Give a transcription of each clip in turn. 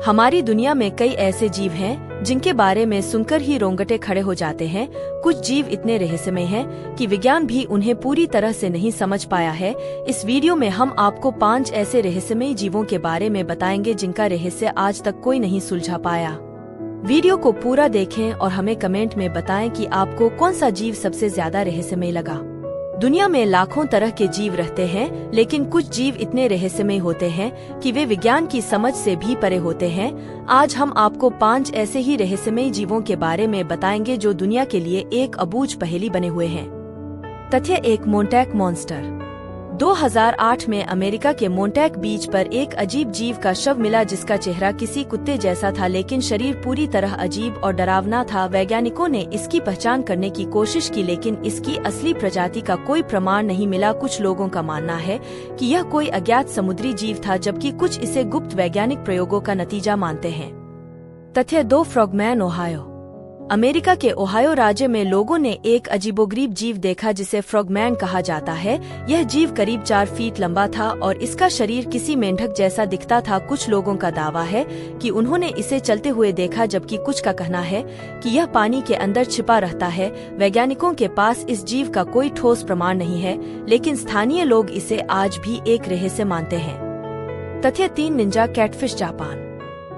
हमारी दुनिया में कई ऐसे जीव हैं जिनके बारे में सुनकर ही रोंगटे खड़े हो जाते हैं। कुछ जीव इतने रहस्यमय हैं कि विज्ञान भी उन्हें पूरी तरह से नहीं समझ पाया है। इस वीडियो में हम आपको 5 ऐसे रहस्यमय जीवों के बारे में बताएंगे जिनका रहस्य आज तक कोई नहीं सुलझा पाया। वीडियो को पूरा देखें और हमें कमेंट में बताएं कि आपको कौन सा जीव सबसे ज्यादा रहस्यमय लगा। दुनिया में लाखों तरह के जीव रहते हैं, लेकिन कुछ जीव इतने रहस्यमय होते हैं कि वे विज्ञान की समझ से भी परे होते हैं। आज हम आपको 5 ऐसे ही रहस्यमय जीवों के बारे में बताएंगे जो दुनिया के लिए एक अबूझ पहेली बने हुए हैं। तथ्य 1। मोंटैक मॉन्स्टर। 2008 में अमेरिका के मोंटैक बीच पर एक अजीब जीव का शव मिला जिसका चेहरा किसी कुत्ते जैसा था, लेकिन शरीर पूरी तरह अजीब और डरावना था। वैज्ञानिकों ने इसकी पहचान करने की कोशिश की, लेकिन इसकी असली प्रजाति का कोई प्रमाण नहीं मिला। कुछ लोगों का मानना है कि यह कोई अज्ञात समुद्री जीव था, जबकि कुछ इसे गुप्त वैज्ञानिक प्रयोगों का नतीजा मानते हैं। तथ्य 2। फ्रॉगमैन ओहायो। अमेरिका के ओहायो राज्य में लोगों ने एक अजीबोगरीब जीव देखा जिसे फ्रॉगमैन कहा जाता है। यह जीव करीब 4 फीट लंबा था और इसका शरीर किसी मेंढक जैसा दिखता था। कुछ लोगों का दावा है कि उन्होंने इसे चलते हुए देखा, जबकि कुछ का कहना है कि यह पानी के अंदर छिपा रहता है। वैज्ञानिकों के पास इस जीव का कोई ठोस प्रमाण नहीं है, लेकिन स्थानीय लोग इसे आज भी एक रहस्य मानते हैं। तथ्य 3। Ninja catfish.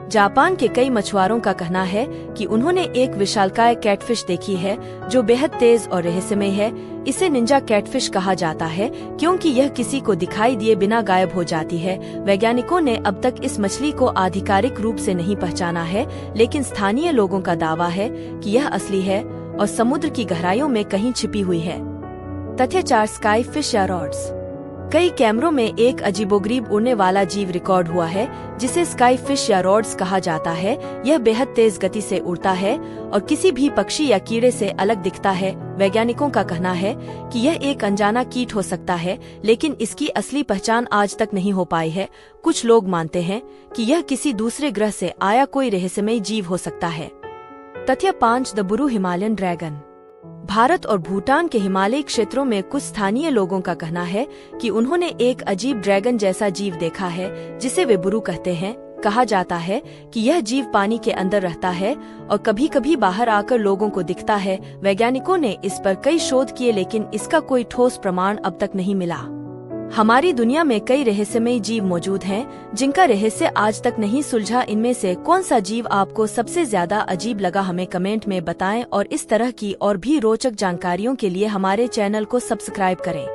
जापान के कई मछुआरों का कहना है कि उन्होंने एक विशालकाय कैटफिश देखी है जो बेहद तेज और रहस्यमय है। इसे निंजा कैटफिश कहा जाता है क्योंकि यह किसी को दिखाई दिए बिना गायब हो जाती है। वैज्ञानिकों ने अब तक इस मछली को आधिकारिक रूप से नहीं पहचाना है, लेकिन स्थानीय लोगों का दावा है कि यह असली है और समुद्र की गहराइयों में कहीं छिपी हुई है। तथ्य 4। स्काई फिश या रॉड्स। कई कैमरों में एक अजीबोगरीब उड़ने वाला जीव रिकॉर्ड हुआ है जिसे स्काई फिश या रॉड्स कहा जाता है। यह बेहद तेज गति से उड़ता है और किसी भी पक्षी या कीड़े से अलग दिखता है। वैज्ञानिकों का कहना है कि यह एक अनजाना कीट हो सकता है, लेकिन इसकी असली पहचान आज तक नहीं हो पाई है। कुछ लोग मानते हैं कि यह किसी दूसरे ग्रह से आया कोई रहस्यमय जीव हो सकता है। तथ्य 5। द बुरू हिमालयन ड्रैगन। भारत और भूटान के हिमालयी क्षेत्रों में कुछ स्थानीय लोगों का कहना है कि उन्होंने एक अजीब ड्रैगन जैसा जीव देखा है जिसे वे बुरू कहते हैं। कहा जाता है कि यह जीव पानी के अंदर रहता है और कभी कभी बाहर आकर लोगों को दिखता है। वैज्ञानिकों ने इस पर कई शोध किए, लेकिन इसका कोई ठोस प्रमाण अब तक नहीं मिला। हमारी दुनिया में कई रहस्यमय जीव मौजूद हैं जिनका रहस्य आज तक नहीं सुलझा। इनमें से कौन सा जीव आपको सबसे ज्यादा अजीब लगा, हमें कमेंट में बताएं और इस तरह की और भी रोचक जानकारियों के लिए हमारे चैनल को सब्सक्राइब करें।